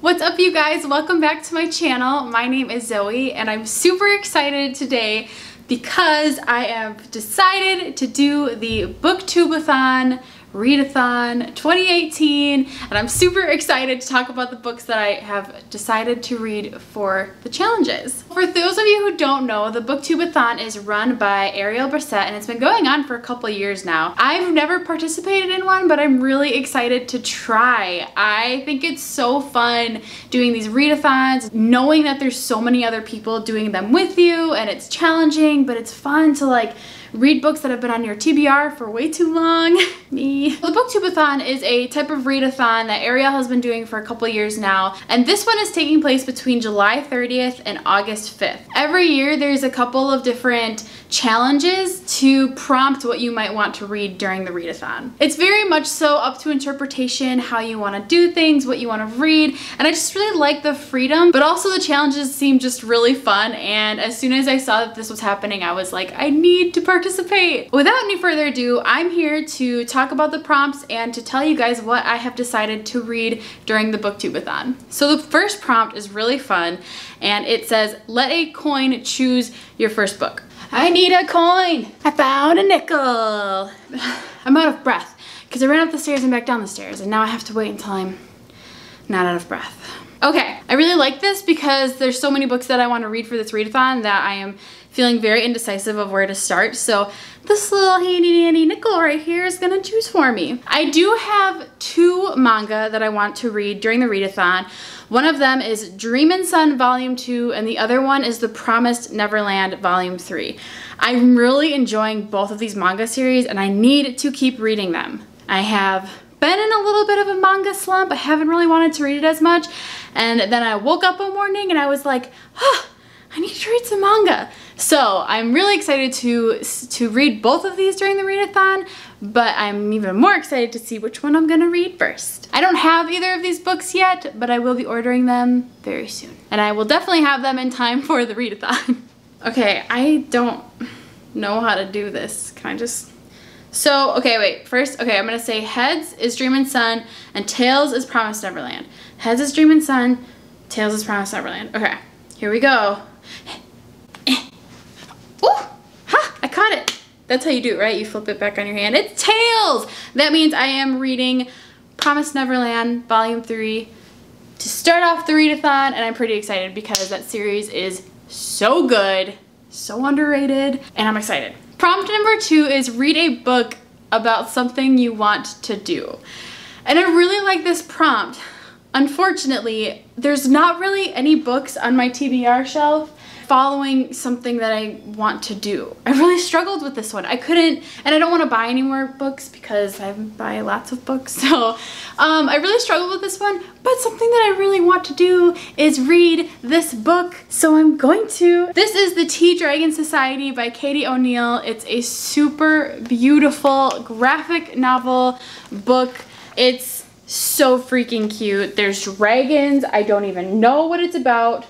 What's up, you guys? Welcome back to my channel. My name is Zoe and I'm super excited today because I have decided to do the Booktubeathon Readathon 2018, and I'm super excited to talk about the books that I have decided to read for the challenges. For those of you who don't know, the Booktubeathon is run by Ariel Brissett and it's been going on for a couple of years now. I've never participated in one, but I'm really excited to try. I think it's so fun doing these readathons, knowing that there's so many other people doing them with you, and it's challenging, but it's fun to like read books that have been on your TBR for way too long. Me. The Booktubeathon is a type of readathon that Ariel has been doing for a couple years now, and this one is taking place between July 30th and August 5th. Every year there's a couple of different challenges to prompt what you might want to read during the readathon. It's very much so up to interpretation, how you want to do things, what you want to read, and I just really like the freedom, but also the challenges seem just really fun, and as soon as I saw that this was happening, I was like, I need to participate. Without any further ado, I'm here to talk about the prompts and to tell you guys what I have decided to read during the Booktubeathon. So the first prompt is really fun, and it says, let a coin choose your first book. I need a coin. I found a nickel. I'm out of breath because I ran up the stairs and back down the stairs, and now I have to wait until I'm not out of breath. Okay, I really like this because there's so many books that I want to read for this readathon that I am feeling very indecisive of where to start. So this little handy dandy nickel right here is gonna choose for me. I do have two manga that I want to read during the readathon. One of them is Dreamin' Sun Volume 2 and the other one is The Promised Neverland Volume 3. I'm really enjoying both of these manga series and I need to keep reading them. I have been in a little bit of a manga slump. I haven't really wanted to read it as much, and then I woke up one morning and I was like, oh, I need to read some manga. So I'm really excited to read both of these during the readathon, but I'm even more excited to see which one I'm gonna read first. I don't have either of these books yet, but I will be ordering them very soon. And I will definitely have them in time for the readathon. Okay, I don't know how to do this. Can I just... So, okay, wait. First, okay, I'm gonna say heads is Dreamin' Sun and tails is Promised Neverland. Heads is Dreamin' Sun, tails is Promised Neverland. Okay, here we go. Oh, ha, I caught it. That's how you do it, right? You flip it back on your hand. It's tails! That means I am reading Promised Neverland Volume 3 to start off the readathon, and I'm pretty excited because that series is so good, so underrated, and I'm excited. Prompt number 2 is read a book about something you want to do. And I really like this prompt. Unfortunately, there's not really any books on my TBR shelf following something that I want to do. I really struggled with this one. I couldn't, and I don't want to buy any more books because I buy lots of books, so I really struggled with this one, but something that I really want to do is read this book, so I'm going to. This is The Tea Dragon Society by Katie O'Neill. It's a super beautiful graphic novel book. It's so freaking cute. There's dragons. I don't even know what it's about,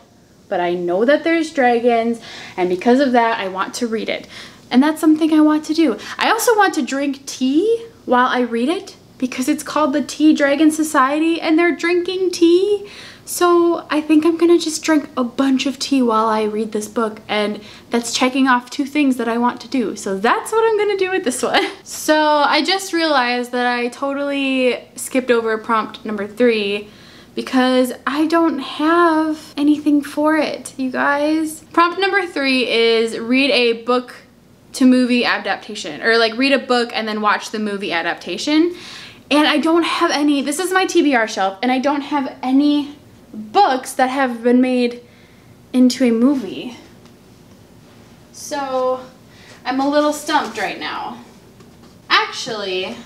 but I know that there's dragons, and because of that, I want to read it. And that's something I want to do. I also want to drink tea while I read it, because it's called the Tea Dragon Society, and they're drinking tea. So I think I'm gonna just drink a bunch of tea while I read this book, and that's checking off 2 things that I want to do. So that's what I'm gonna do with this one. So I just realized that I totally skipped over prompt number 3, because I don't have anything for it, you guys. Prompt number 3 is read a book to movie adaptation, or like read a book and then watch the movie adaptation. And I don't have any. This is my TBR shelf, and I don't have any books that have been made into a movie. So I'm a little stumped right now. Actually,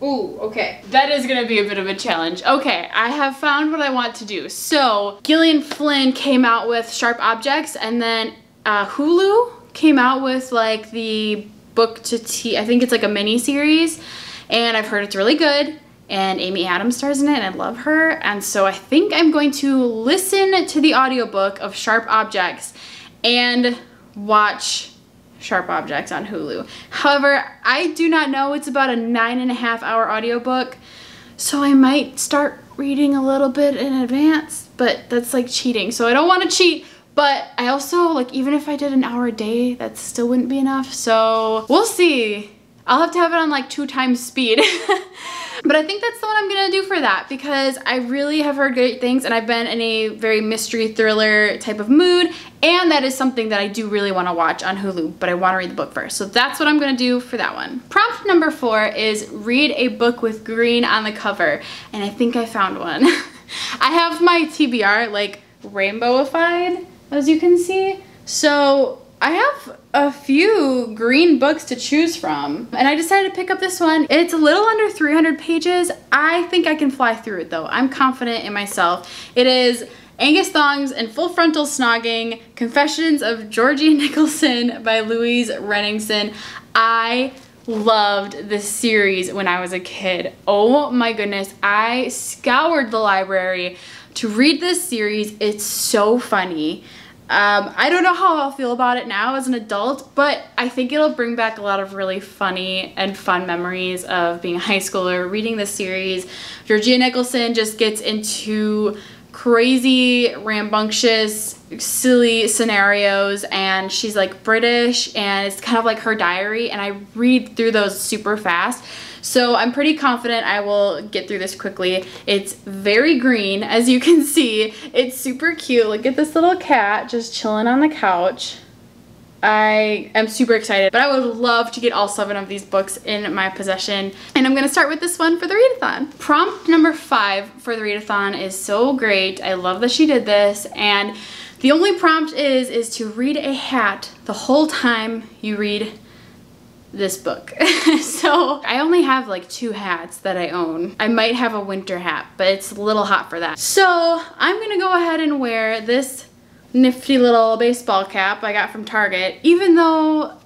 ooh, okay. That is gonna be a bit of a challenge. Okay, I have found what I want to do. So, Gillian Flynn came out with Sharp Objects, and then Hulu came out with like the Book to Tea, I think it's like a mini series, and I've heard it's really good, and Amy Adams stars in it, and I love her, and so I think I'm going to listen to the audiobook of Sharp Objects and watch Sharp Objects on Hulu. However, I do not know. It's about a 9.5-hour audiobook, so I might start reading a little bit in advance, but that's like cheating. So I don't want to cheat, but I also, like, even if I did an hour a day, that still wouldn't be enough. So we'll see. I'll have to have it on like 2 times speed. But I think that's the one I'm gonna do for that because I really have heard great things and I've been in a very mystery thriller type of mood, and that is something that I do really want to watch on Hulu, but I want to read the book first. So that's what I'm gonna do for that one. Prompt number 4 is read a book with green on the cover, and I think I found one. I have my TBR like rainbowified, as you can see. So I have a few green books to choose from, and I decided to pick up this one. It's a little under 300 pages. I think I can fly through it though. I'm confident in myself. It is Angus, Thongs, and Full Frontal Snogging, Confessions of Georgie and Nicholson by Louise, Rennison. I loved this series when I was a kid. Oh my goodness, I scoured the library to read this series. It's so funny. I don't know how I'll feel about it now as an adult, but I think it'll bring back a lot of really funny and fun memories of being a high schooler reading this series. Georgie Nicholson just gets into crazy, rambunctious, silly scenarios, and she's like British, and it's kind of like her diary, and I read through those super fast. So I'm pretty confident I will get through this quickly. It's very green, as you can see. It's super cute. Look at this little cat just chilling on the couch. I am super excited, but I would love to get all 7 of these books in my possession. And I'm gonna start with this one for the readathon. Prompt number 5 for the readathon is so great. I love that she did this, and the only prompt is to read a hat the whole time you read this book. So I only have like 2 hats that I own. I might have a winter hat, but it's a little hot for that. So I'm gonna go ahead and wear this nifty little baseball cap I got from Target, even though,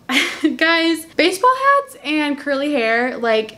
guys, baseball hats and curly hair, like,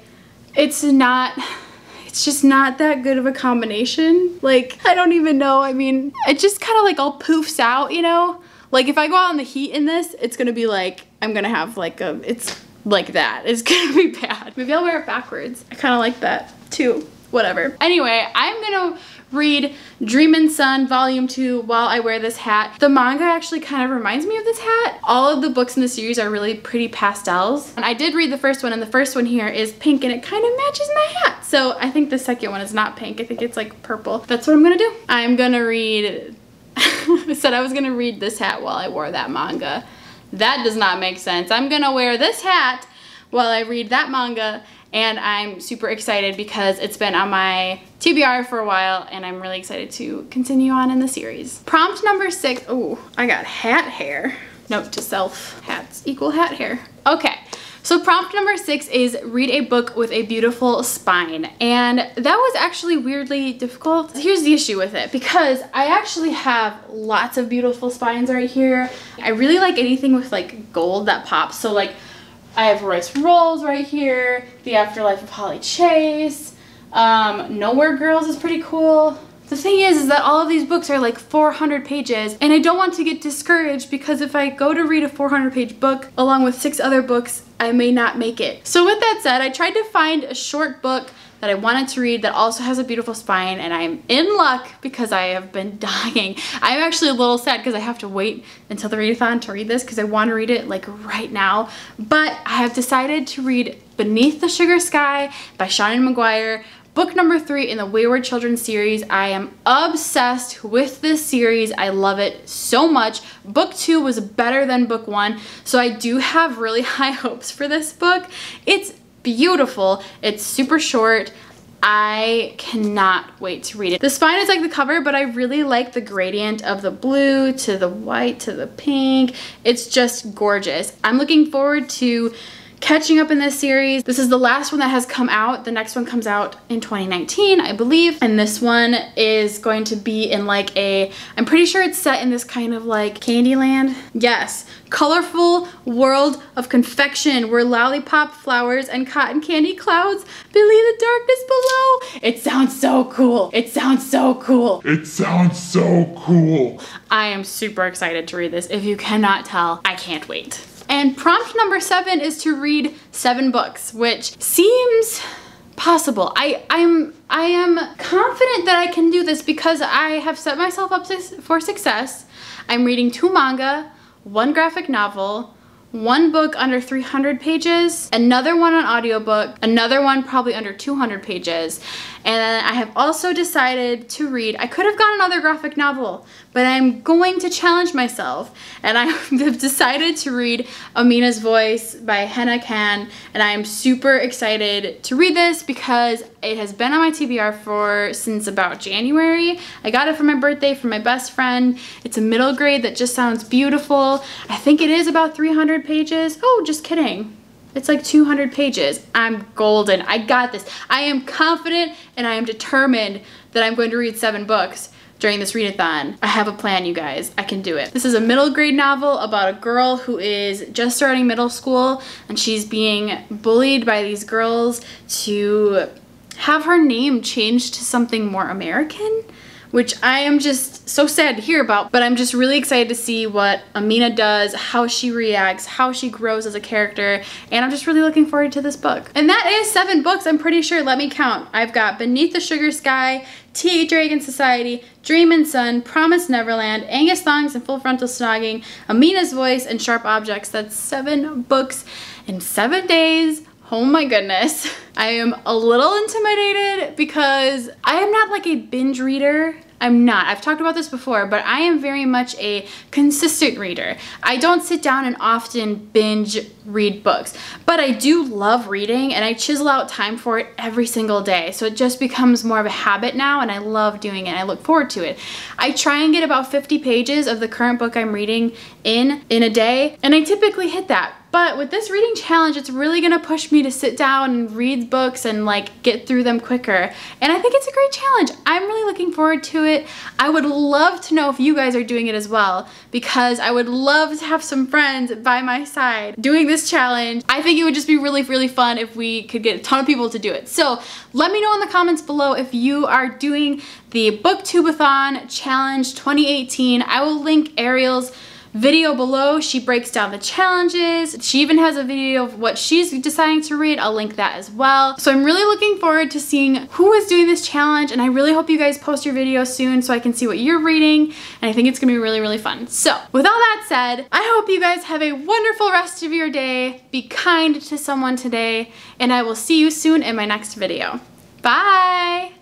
it's just not that good of a combination. Like, I don't even know. I mean, it just kind of like all poofs out, you know? Like, if I go out in the heat in this, it's gonna be like, I'm gonna have like a, it's like that. It's gonna be bad. Maybe I'll wear it backwards. I kind of like that too. Whatever. Anyway, I'm gonna read Dreamin' Sun Volume 2 while I wear this hat. The manga actually kind of reminds me of this hat. All of the books in the series are really pretty pastels. And I did read the first one, and the first one here is pink, and it kind of matches my hat. So I think the second one is not pink. I think it's like purple. That's what I'm gonna do. I'm gonna read, I said I was gonna read this hat while I wore that manga. That does not make sense. I'm gonna wear this hat while I read that manga, and I'm super excited because it's been on my TBR for a while, and I'm really excited to continue on in the series. Prompt number 6, oh, I got hat hair. Note to self, hats equal hat hair. Okay, so prompt number 6 is read a book with a beautiful spine, and that was actually weirdly difficult. Here's the issue with it, because I actually have lots of beautiful spines right here. I really like anything with like gold that pops, so like I have Royce Rolls right here, The Afterlife of Holly Chase, Nowhere Girls is pretty cool. The thing is that all of these books are like 400 pages, and I don't want to get discouraged because if I go to read a 400-page book along with 6 other books, I may not make it. So with that said, I tried to find a short book that I wanted to read that also has a beautiful spine, and I'm in luck because I have been dying. I'm actually a little sad because I have to wait until the readathon to read this because I want to read it like right now. But I have decided to read Beneath the Sugar Sky by Seanan McGuire, book number 3 in the Wayward Children series. I am obsessed with this series. I love it so much. Book 2 was better than book 1, so I do have really high hopes for this book. It's beautiful. It's super short. I cannot wait to read it. The spine is like the cover, but I really like the gradient of the blue to the white to the pink. It's just gorgeous. I'm looking forward to catching up in this series. This is the last one that has come out. The next one comes out in 2019, I believe. And this one is going to be in like a, I'm pretty sure it's set in this kind of like Candyland. Yes, colorful world of confection where lollipop flowers and cotton candy clouds believe the darkness below. It sounds so cool. It sounds so cool. It sounds so cool. I am super excited to read this. If you cannot tell, I can't wait. And prompt number 7 is to read 7 books, which seems possible. I am confident that I can do this because I have set myself up for success. I'm reading 2 manga, 1 graphic novel, 1 book under 300 pages, another one on audiobook, another one probably under 200 pages. And then I have also decided to read, I could have gone another graphic novel, but I'm going to challenge myself. And I have decided to read Amina's Voice by Hannah Can. And I am super excited to read this because it has been on my TBR since about January. I got it for my birthday from my best friend. It's a middle grade that just sounds beautiful. I think it is about 300 pages. Oh, just kidding. It's like 200 pages. I'm golden. I got this. I am confident and I am determined that I'm going to read 7 books during this readathon. I have a plan, you guys. I can do it. This is a middle grade novel about a girl who is just starting middle school and she's being bullied by these girls to have her name changed to something more American, which I am just so sad to hear about, but I'm just really excited to see what Amina does, how she reacts, how she grows as a character, and I'm just really looking forward to this book. And that is 7 books, I'm pretty sure. Let me count. I've got Beneath the Sugar Sky, Tea Dragon Society, Dream and Sun, Promised Neverland, Angus, Thongs, and Full Frontal Snogging, Amina's Voice, and Sharp Objects. That's 7 books in 7 days. Oh my goodness. I am a little intimidated because I am not like a binge reader. I'm not. I've talked about this before, but I am very much a consistent reader. I don't sit down and often binge read books, but I do love reading and I chisel out time for it every single day. So it just becomes more of a habit now and I love doing it. I look forward to it. I try and get about 50 pages of the current book I'm reading in a day, and I typically hit that. But with this reading challenge, it's really gonna push me to sit down and read books and like get through them quicker. And I think it's a great challenge. I'm really looking forward to it. I would love to know if you guys are doing it as well, because I would love to have some friends by my side doing this challenge. I think it would just be really, really fun if we could get a ton of people to do it. So let me know in the comments below if you are doing the Booktubeathon Challenge 2018. I will link Ariel's video below. She breaks down the challenges. She even has a video of what she's deciding to read. I'll link that as well. So I'm really looking forward to seeing who is doing this challenge, and I really hope you guys post your videos soon so I can see what you're reading, and I think it's gonna be really, really fun. So with all that said, I hope you guys have a wonderful rest of your day. Be kind to someone today, and I will see you soon in my next video. Bye!